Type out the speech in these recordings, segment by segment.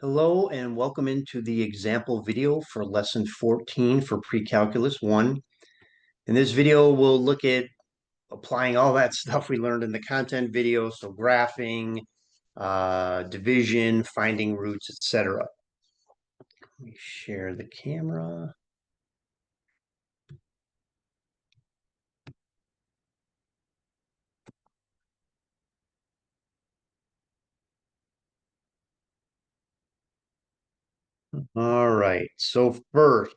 Hello and welcome into the example video for lesson 14 for Precalculus 1. In this video, we'll look at applying all that stuff we learned in the content video, so graphing, division, finding roots, etc. Let me share the camera. All right, so first,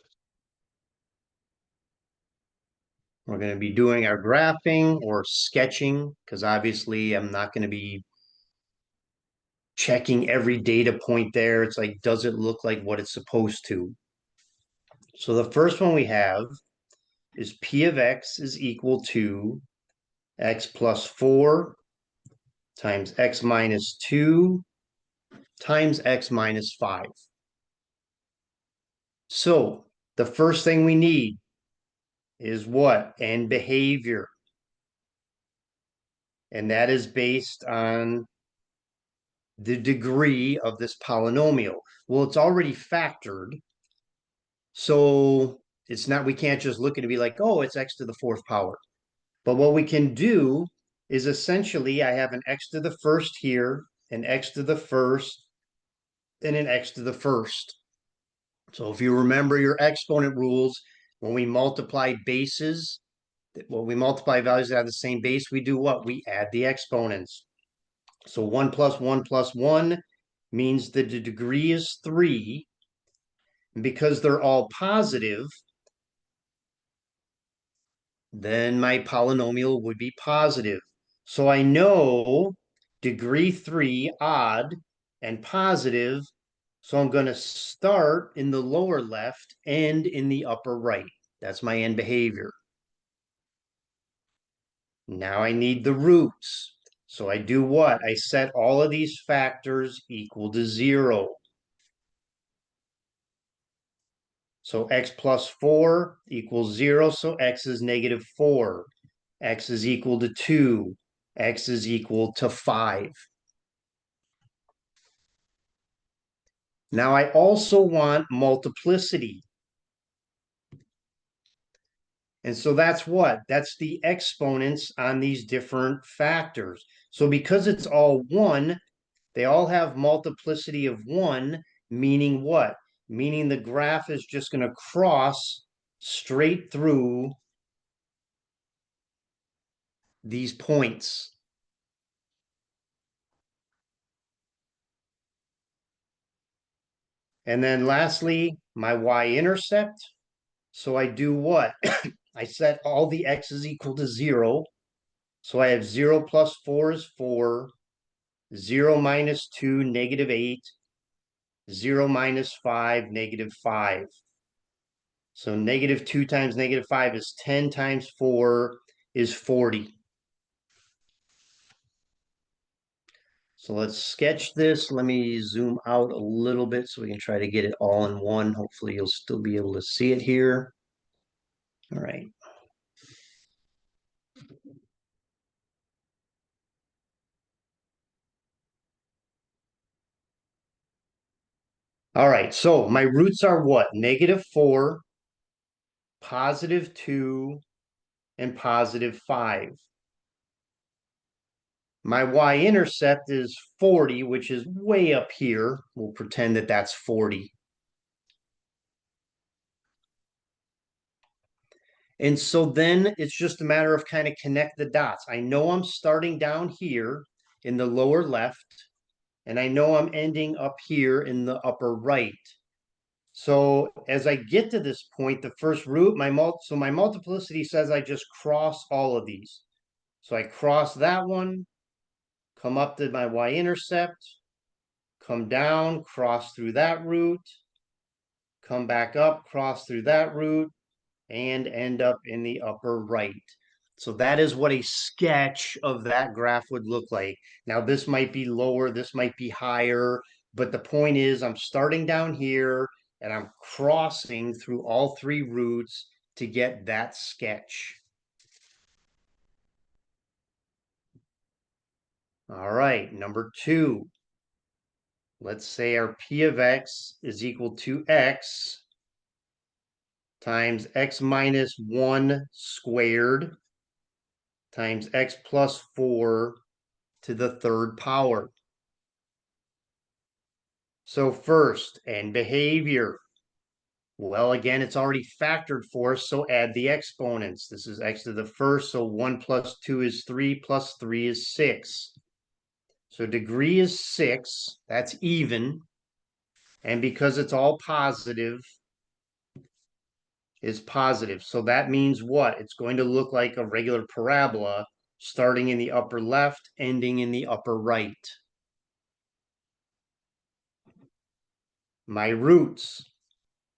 we're going to be doing our graphing or sketching because obviously I'm not going to be checking every data point there. It's like, does it look like what it's supposed to? So the first one we have is P of X is equal to X plus 4 times X minus 2 times X minus 5. So the first thing we need is what? End behavior. And that is based on the degree of this polynomial. Well, it's already factored. So it's not, we can't just look at it and be like, oh, it's X to the fourth power. But what we can do is essentially I have an X to the first here, an X to the first, and an X to the first. So if you remember your exponent rules, when we multiply bases, when we multiply values that have the same base, we do what? We add the exponents. So 1 plus 1 plus 1 means that the degree is 3. And because they're all positive, then my polynomial would be positive. So I know degree 3, odd, and positive. So I'm going to start in the lower left and in the upper right. That's my end behavior. Now I need the roots. So I do what? I set all of these factors equal to 0. So X plus 4 equals 0. So X is negative 4. X is equal to 2. X is equal to 5. Now I also want multiplicity. And so that's what? That's the exponents on these different factors. So because it's all 1, they all have multiplicity of 1, meaning what? Meaning the graph is just going to cross straight through these points. And then lastly, my y-intercept. So I do what? I set all the x's equal to 0. So I have 0 plus 4 is 4, 0 minus 2, negative 8, 0 minus 5, negative 5. So negative 2 times negative 5 is 10 times 4 is 40. So let's sketch this. Let me zoom out a little bit so we can try to get it all in one. Hopefully you'll still be able to see it here. All right. All right, so my roots are what? Negative 4, positive 2, and positive 5. My y-intercept is 40, which is way up here. We'll pretend that that's 40. And so then it's just a matter of kind of connect the dots. I know I'm starting down here in the lower left, and I know I'm ending up here in the upper right. So as I get to this point, the first root, my multiplicity says I just cross all of these. So I cross that one, come up to my y-intercept, come down, cross through that root, come back up, cross through that root, and end up in the upper right. So that is what a sketch of that graph would look like. Now, this might be lower, this might be higher, but the point is I'm starting down here and I'm crossing through all 3 roots to get that sketch. All right, number 2. let's say our P of X is equal to X times X minus 1 squared times X plus 4 to the third power. So first, and behavior. Well, again, it's already factored for us, so add the exponents. This is x to the first, so 1 plus 2 is 3, plus 3 is 6. So degree is 6, that's even. And because it's all positive, it's positive. So that means what? It's going to look like a regular parabola, starting in the upper left, ending in the upper right. My roots.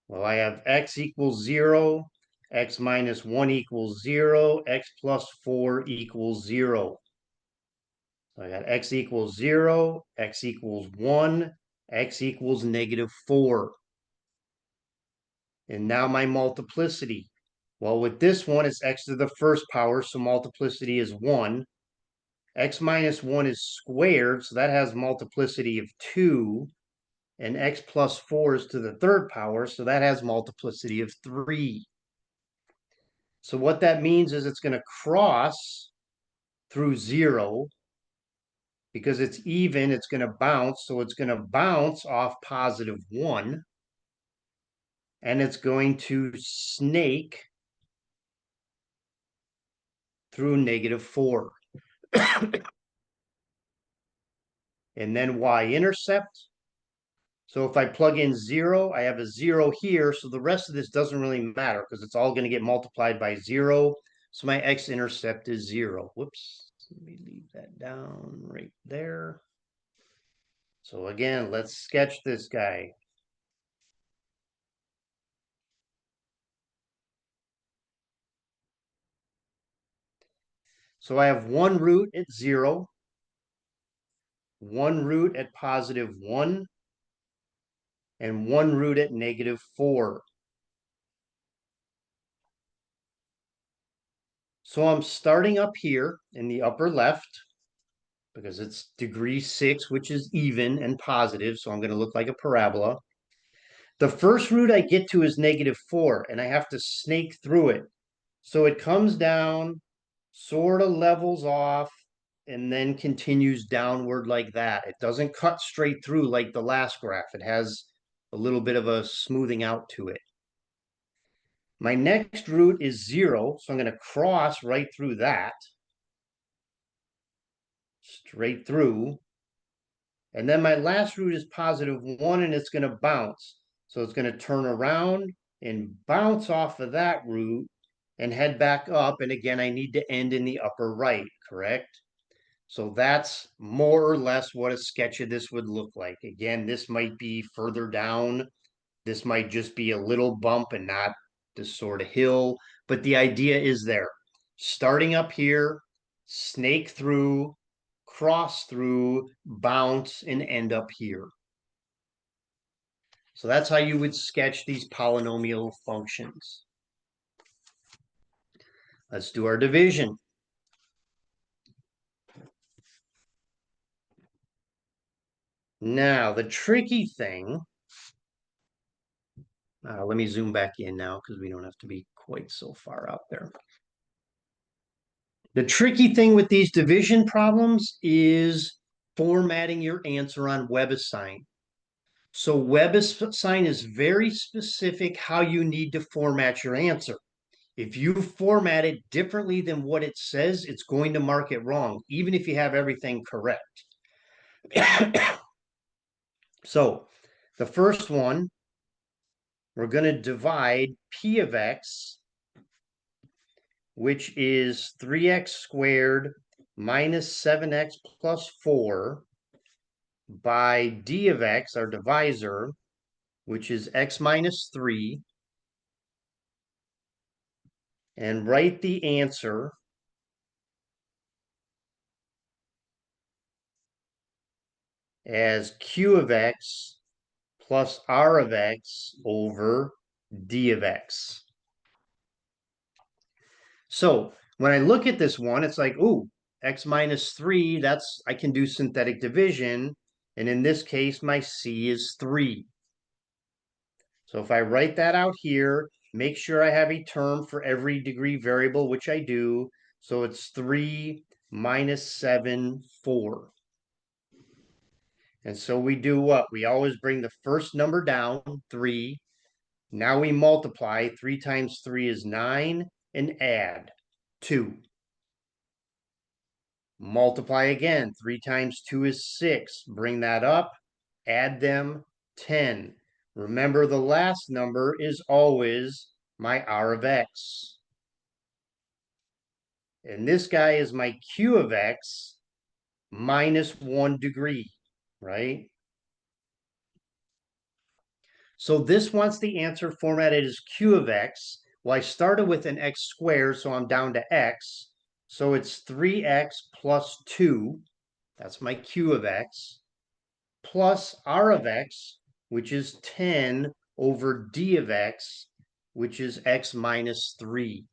Well, I have x equals 0, x minus 1 equals 0, x plus 4 equals 0. So I got x equals 0, x equals 1, x equals negative 4. And now my multiplicity. Well, with this one, it's x to the first power, so multiplicity is 1. X minus 1 is squared, so that has multiplicity of 2. And x plus 4 is to the third power, so that has multiplicity of 3. So what that means is it's going to cross through 0. Because it's even, it's going to bounce. So it's going to bounce off positive 1. And it's going to snake through negative 4. And then y-intercept. So if I plug in 0, I have a 0 here. So the rest of this doesn't really matter because it's all going to get multiplied by 0. So my x-intercept is 0. Whoops. Let me leave that down right there. So again, let's sketch this guy. So I have one root at 0, one root at positive 1, and one root at negative 4. So I'm starting up here in the upper left because it's degree 6, which is even and positive. So I'm going to look like a parabola. The first root I get to is negative 4, and I have to snake through it. So it comes down, sort of levels off, and then continues downward like that. It doesn't cut straight through like the last graph. It has a little bit of a smoothing out to it. My next root is 0, so I'm going to cross right through that. Straight through. And then my last root is positive 1, and it's going to bounce. So it's going to turn around and bounce off of that root and head back up. And again, I need to end in the upper right, correct? So that's more or less what a sketch of this would look like. Again, this might be further down. This might just be a little bump and not this sort of hill. But the idea is there. Starting up here, snake through, cross through, bounce, and end up here. So that's how you would sketch these polynomial functions. Let's do our division. Now, the tricky thing, let me zoom back in now because we don't have to be quite so far out there. The tricky thing with these division problems is formatting your answer on WebAssign. So WebAssign is very specific how you need to format your answer. If you format it differently than what it says, it's going to mark it wrong, even if you have everything correct. So the first one, we're going to divide P of X, which is 3x squared minus 7x plus 4, by D of X, our divisor, which is x minus 3, and write the answer as Q of X plus R of X over D of X. So when I look at this one, it's like, ooh, x minus 3, I can do synthetic division. And in this case, my C is 3. So if I write that out here, make sure I have a term for every degree variable, which I do. So it's 3 minus 7, 4. And so we do what? We always bring the first number down, 3. Now we multiply. 3 times 3 is 9, and add 2. Multiply again. 3 times 2 is 6. Bring that up. Add them, 10. Remember, the last number is always my R of X. And this guy is my Q of X minus 1 degree, right? So this wants the answer formatted as Q of X. Well, I started with an X squared, so I'm down to X. So it's 3X plus 2. That's my Q of X. Plus R of X, which is 10 over D of X, which is X minus 3.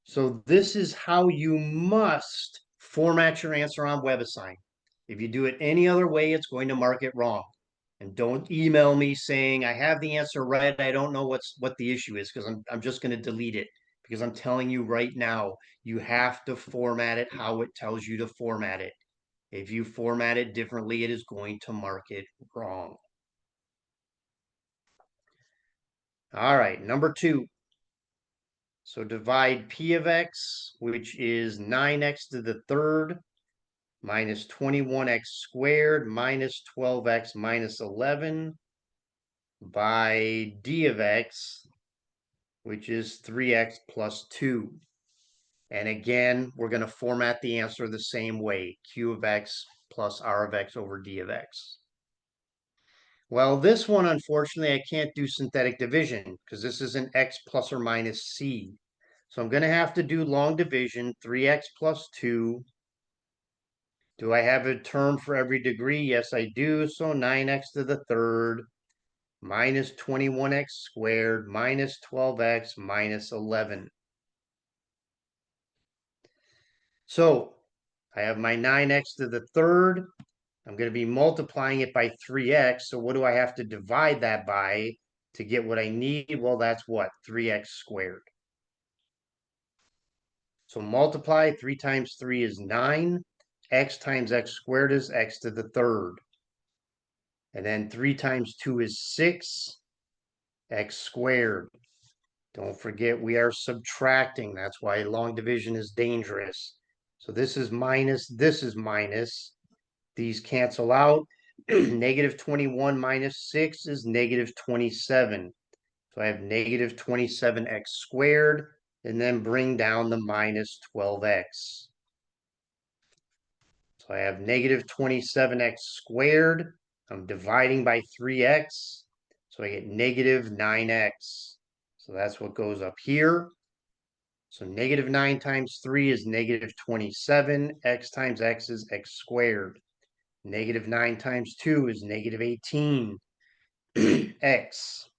So this is how you must format your answer on WebAssign. If you do it any other way, it's going to mark it wrong. And don't email me saying I have the answer right. I don't know what the issue is, because I'm just going to delete it, because I'm telling you right now, you have to format it how it tells you to format it. If you format it differently, it is going to mark it wrong. All right, number 2. So divide P of X, which is 9x to the third minus 21x squared minus 12x minus 11 by D of X, which is 3x plus 2. And again, we're going to format the answer the same way, Q of X plus R of X over D of X. Well, this one, unfortunately, I can't do synthetic division because this is an X plus or minus C. So I'm going to have to do long division, 3x plus 2. Do I have a term for every degree? Yes, I do. So 9x to the third minus 21x squared minus 12x minus 11. So I have my 9x to the third. I'm going to be multiplying it by 3x. So what do I have to divide that by to get what I need? Well, that's what? 3x squared. So multiply. 3 times 3 is 9. X times x squared is x to the third. And then 3 times 2 is 6. X squared. Don't forget, we are subtracting. That's why long division is dangerous. So this is minus, this is minus. These cancel out. Negative 21 minus 6 is negative 27. So I have negative 27x squared, and then bring down the minus 12x. So I have negative 27x squared. I'm dividing by 3x. So I get negative 9x. So that's what goes up here. So negative 9 times 3 is negative 27. X times x is x squared. Negative 9 times 2 is negative 18. X.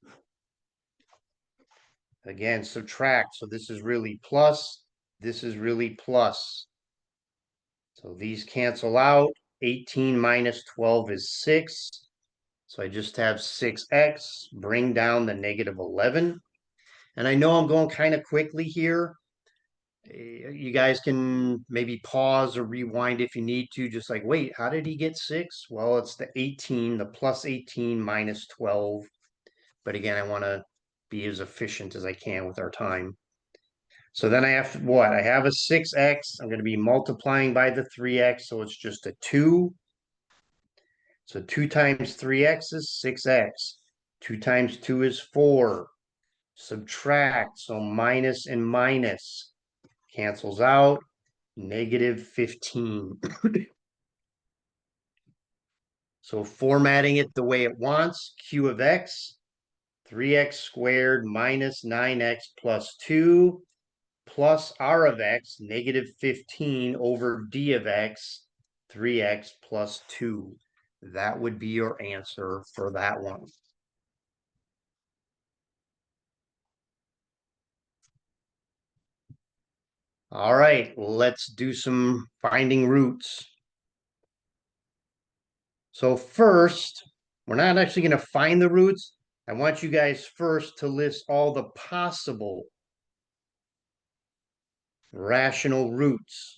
Again, subtract. So this is really plus. This is really plus. So these cancel out. 18 minus 12 is 6. So I just have 6x. Bring down the negative 11. And I know I'm going kind of quickly here. You guys can maybe pause or rewind if you need to, just like, wait, how did he get 6? Well, it's the 18, the plus 18 minus 12. But again, I want to be as efficient as I can with our time. So then I have what? I have a 6x. I'm going to be multiplying by the 3x, so it's just a 2. So 2 times 3x is 6x. 2 times 2 is 4. Subtract, so minus and minus cancels out. Negative 15. So formatting it the way it wants, Q of X, 3x squared minus 9x plus 2 plus R of X, negative 15 over D of X, 3x plus 2. That would be your answer for that one. All right, let's do some finding roots. So first, we're not actually going to find the roots. I want you guys first to list all the possible rational roots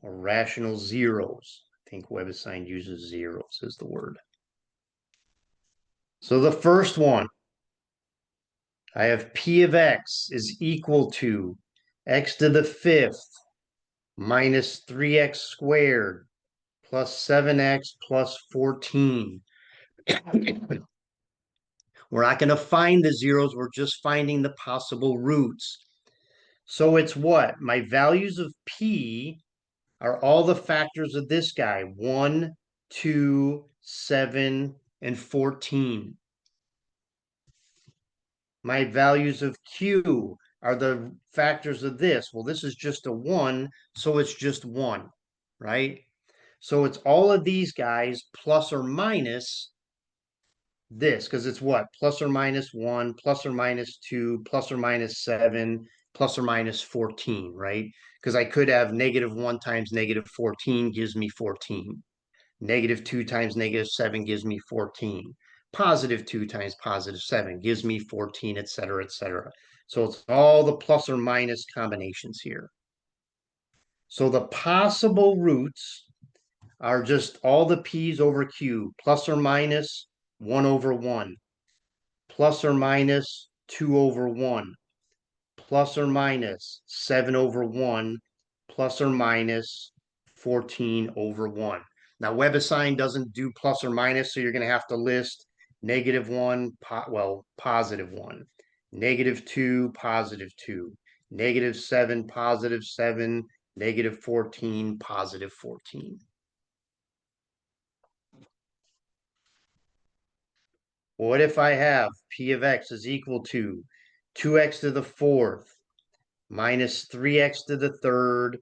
or rational zeros. I think WebAssigned uses zeros as the word. So the first one, I have P of X is equal to X to the fifth minus 3X squared plus 7X plus 14. We're not going to find the zeros. We're just finding the possible roots. So it's what? My values of P are all the factors of this guy, 1, 2, 7, and 14. My values of Q are the factors of this. Well, this is just a 1, so it's just 1, right? So it's all of these guys plus or minus this, because it's what? Plus or minus 1, plus or minus 2, plus or minus 7, plus or minus 14, right? Because I could have negative 1 times negative 14 gives me 14. Negative 2 times negative 7 gives me 14. Positive 2 times positive 7 gives me 14, et cetera, et cetera. So it's all the plus or minus combinations here. So the possible roots are just all the p's over q, plus or minus 1 over 1, plus or minus 2 over 1, plus or minus 7 over 1, plus or minus 14 over 1. Now, WebAssign doesn't do plus or minus, so you're going to have to list negative 1, positive 1, negative 2, positive 2, negative 7, positive 7, negative 14, positive 14. What if I have P of X is equal to 2X to the fourth minus 3X to the third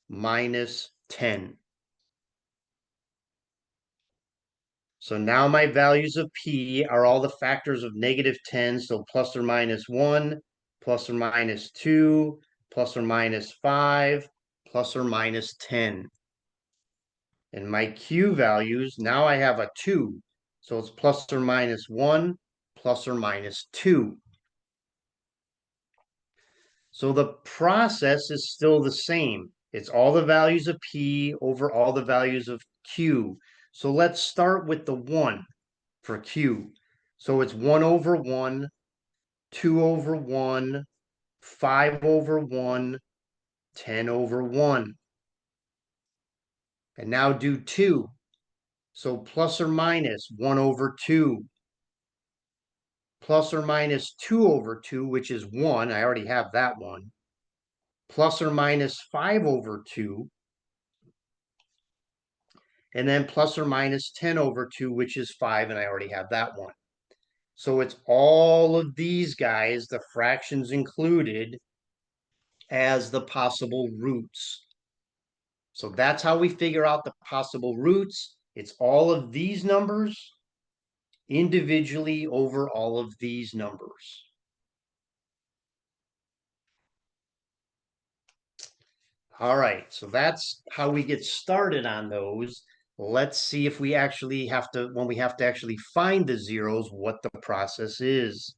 minus 10? So now my values of P are all the factors of negative 10. So plus or minus 1, plus or minus 2, plus or minus 5, plus or minus 10. And my Q values, now I have a 2. So it's plus or minus 1, plus or minus 2. So the process is still the same. It's all the values of P over all the values of Q. So let's start with the 1 for Q. So it's 1 over 1, 2 over 1, 5 over 1, 10 over 1. And now do 2. So plus or minus 1 over 2, plus or minus 2 over 2, which is 1. I already have that one. Plus or minus 5 over 2, and then plus or minus 10 over 2, which is 5, and I already have that one. So it's all of these guys, the fractions included, as the possible roots. So that's how we figure out the possible roots. It's all of these numbers individually over all of these numbers. All right, so that's how we get started on those. Let's see if we actually have to, when we have to actually find the zeros, what the process is.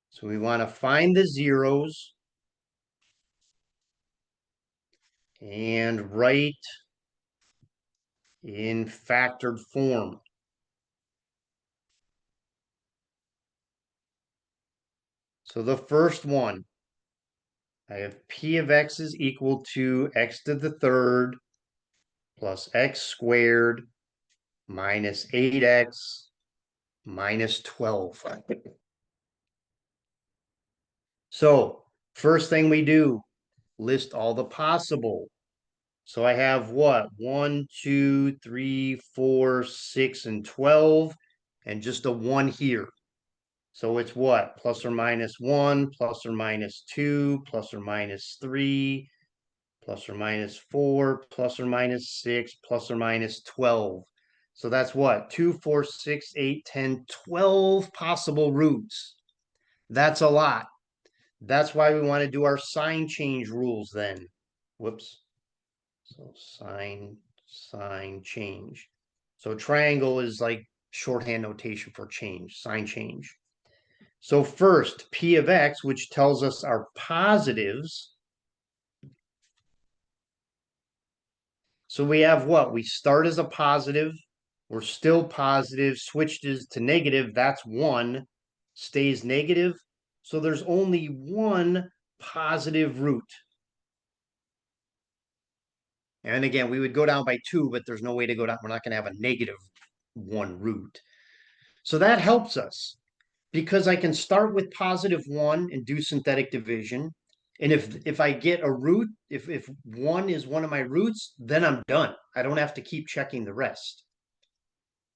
So we want to find the zeros and write in factored form. So the first one, I have P of X is equal to X to the third plus X squared minus 8X minus 12. So first thing we do, list all the possible. So I have what? 1, 2, 3, 4, 6, and 12, and just a 1 here. So it's what? Plus or minus 1, plus or minus 2, plus or minus 3, plus or minus 4, plus or minus 6, plus or minus 12. So that's what? 2, 4, 6, 8, 10, 12 possible roots. That's a lot. That's why we want to do our sign change rules then. Whoops. So sign, change. So triangle is like shorthand notation for change, sign change. So first, P of X, which tells us our positives. So we have what? We start as a positive. We're still positive, switched to negative. That's 1, stays negative. So there's only one positive root. And again, we would go down by 2, but there's no way to go down. We're not going to have a -1 root. So that helps us because I can start with +1 and do synthetic division. And if I get a root, if 1 is one of my roots, then I'm done. I don't have to keep checking the rest.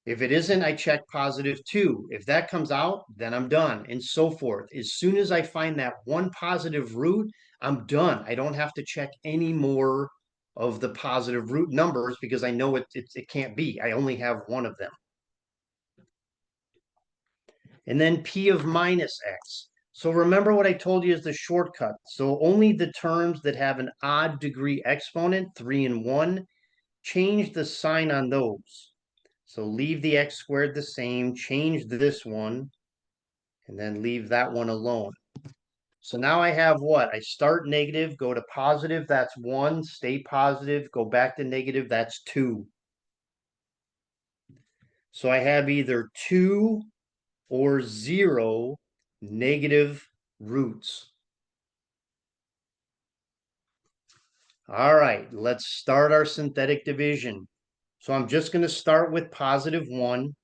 If it isn't, I check +2. If that comes out, then I'm done, and so forth. As soon as I find that one positive root, I'm done. I don't have to check any more of the positive root numbers because I know it can't be. I only have one of them. And then P of -x. So remember what I told you is the shortcut. So only the terms that have an odd degree exponent, 3 and 1, change the sign on those. So leave the x squared the same, change this one, and then leave that one alone. So now I have what? I start negative, go to positive, that's 1, stay positive, go back to negative, that's 2. So I have either 2 or 0 negative roots. All right, let's start our synthetic division. So I'm just going to start with +1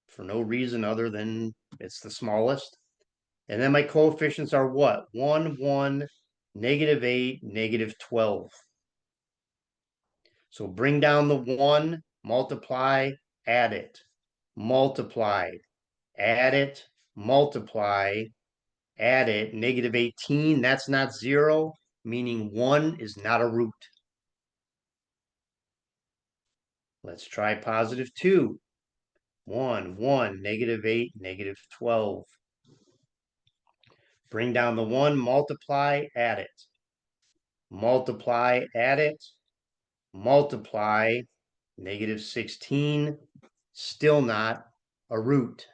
for no reason other than it's the smallest. And then my coefficients are what? 1, 1, -8, -12. So bring down the 1, multiply, add it, multiply, add it, multiply, add it, -18. That's not 0, meaning 1 is not a root. Let's try +2. 1, 1, -8, -12. Bring down the 1, multiply, add it. Multiply, add it. Multiply, -16. Still not a root.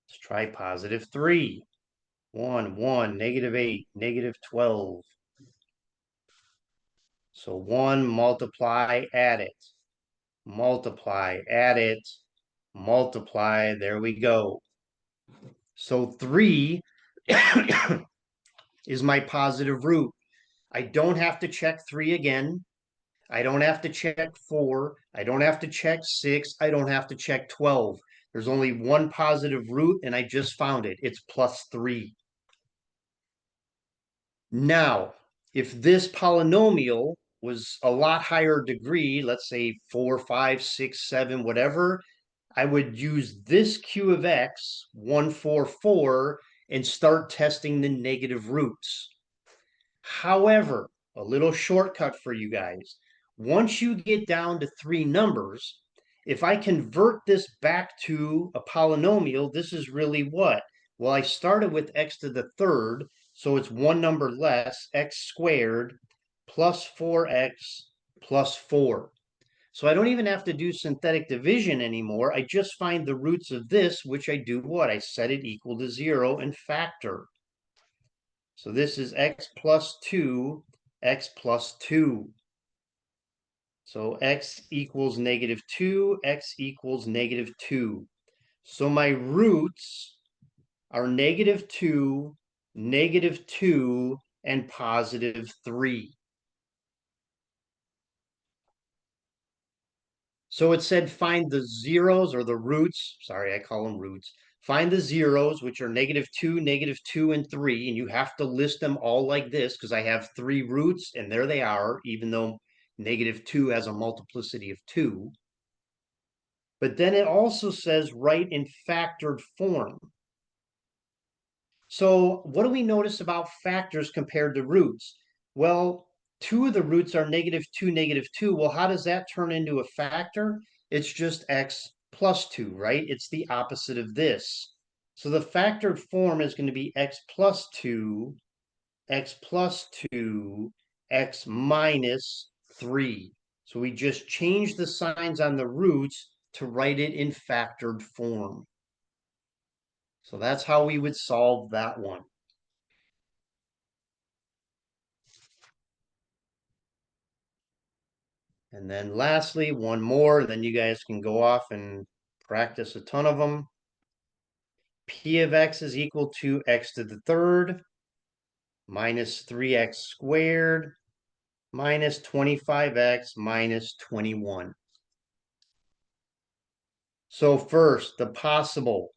Let's try +3. 1, 1, -8, -12. So 1, multiply, add it. Multiply, add it. Multiply, there we go. So 3 is my positive root. I don't have to check 3 again. I don't have to check 4. I don't have to check 6. I don't have to check 12. There's only one positive root, and I just found it. It's +3. Now, if this polynomial was a lot higher degree, let's say 4, 5, 6, 7, whatever, I would use this Q of X, 1, 4, 4, and start testing the negative roots. However, a little shortcut for you guys. Once you get down to 3 numbers, if I convert this back to a polynomial, this is really what? Well, I started with x to the third, so it's one number less, x squared plus 4x plus 4. So I don't even have to do synthetic division anymore. I just find the roots of this, which I do what? I set it equal to 0 and factor. So this is x plus 2, x plus 2. So x equals -2, x equals -2. So my roots are -2, -2, and +3. So it said find the zeros or the roots. Sorry, I call them roots. Find the zeros, which are -2, -2, and 3. And you have to list them all like this because I have 3 roots, and there they are, even though -2 has a multiplicity of 2. But then it also says write in factored form. So what do we notice about factors compared to roots? Well, 2 of the roots are -2, -2. Well, how does that turn into a factor? It's just x plus 2, right? It's the opposite of this. So the factored form is going to be x plus 2, x plus 2, x minus 3. So we just changed the signs on the roots to write it in factored form. So that's how we would solve that one. And then lastly, one more, then you guys can go off and practice a ton of them. P of x is equal to x to the third minus 3x squared minus 25x minus 21. So first, the possible.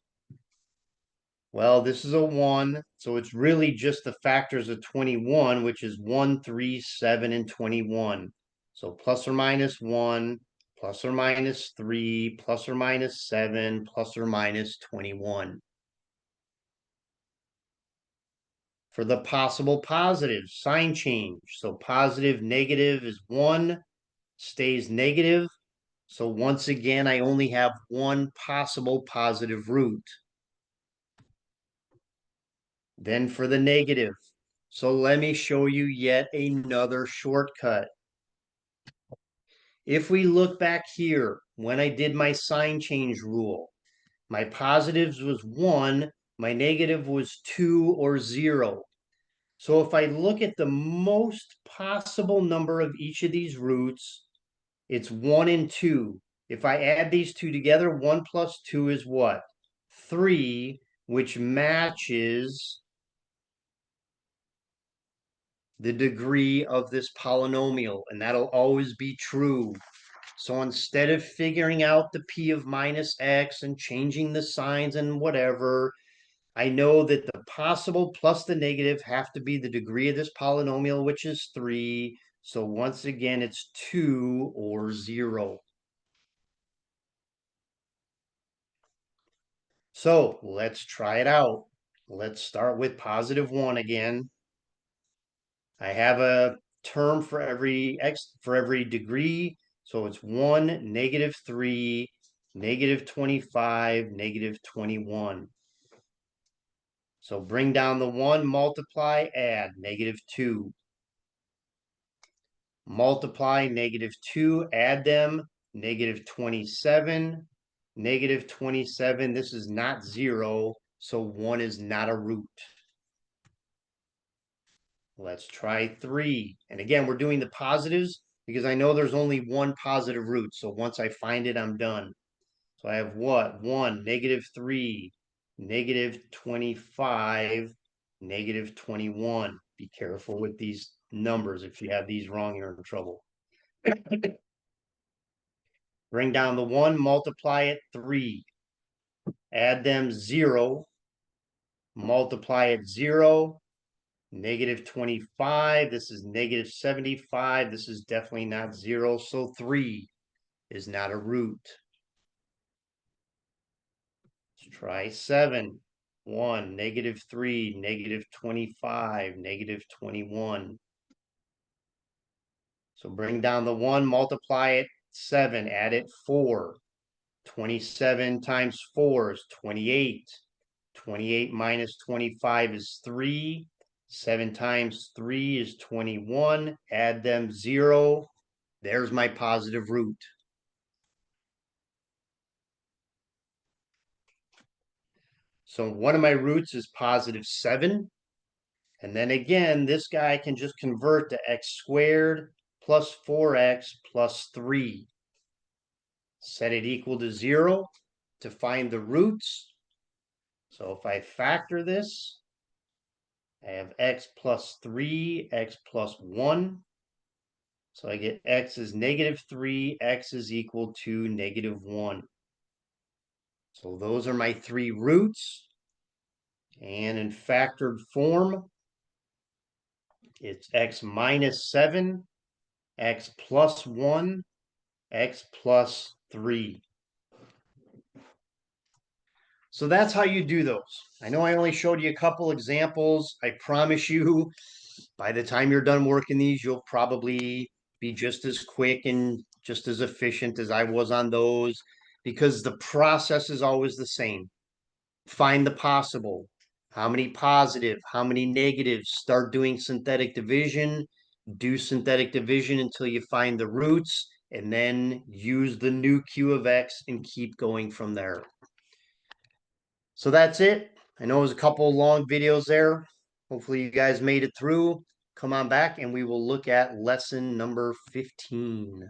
Well, this is a 1, so it's really just the factors of 21, which is 1, 3, 7, and 21. So plus or minus 1, plus or minus 3, plus or minus 7, plus or minus 21. For the possible positives, sign change. So positive, negative is 1, stays negative. So once again, I only have one possible positive root. Then for the negative. So let me show you yet another shortcut. If we look back here, when I did my sign change rule, my positives was 1, my negative was 2 or 0. So if I look at the most possible number of each of these roots, it's 1 and 2. If I add these two together, 1 plus 2 is what? 3, which matches the degree of this polynomial, and that'll always be true. So instead of figuring out the p of minus x and changing the signs and whatever, I know that the possible plus the negative have to be the degree of this polynomial, which is 3. So once again, it's 2 or 0. So let's try it out. Let's start with positive 1 again. I have a term for every degree. So it's 1, negative 3, negative 25, negative 21. So bring down the 1, multiply, add, negative 2. Multiply, negative 2, add them, negative 27, negative 27. This is not 0, so 1 is not a root. Let's try 3. And again, we're doing the positives because I know there's only one positive root. So once I find it, I'm done. So I have what? 1, negative 3, negative 25, negative 21. Be careful with these numbers. If you have these wrong, you're in trouble. Bring down the 1, multiply it, 3. Add them, 0. Multiply it, 0. Negative 25. This is negative 75. This is definitely not 0. So 3 is not a root. Let's try 7. 1, negative 3, negative 25, negative 21. So bring down the 1, multiply it, 7, add it, 4. 27 times 4 is 28. 28 minus 25 is 3. 7 times 3 is 21. Add them, 0. There's my positive root. So one of my roots is positive 7. And then again, this guy can just convert to x squared plus 4x plus 3. Set it equal to 0 to find the roots. So if I factor this, I have x plus 3, x plus 1. So I get x is negative 3, x is equal to negative 1. So those are my 3 roots. And in factored form, it's x minus 7, x plus 1, x plus 3. So that's how you do those. I know I only showed you a couple examples. I promise you, by the time you're done working these, you'll probably be just as quick and just as efficient as I was on those, because the process is always the same. Find the possible. How many positive, how many negatives, start doing synthetic division, do synthetic division until you find the roots, and then use the new Q of X and keep going from there. So that's it. I know it was a couple long videos there. Hopefully you guys made it through. Come on back and we will look at lesson number 15.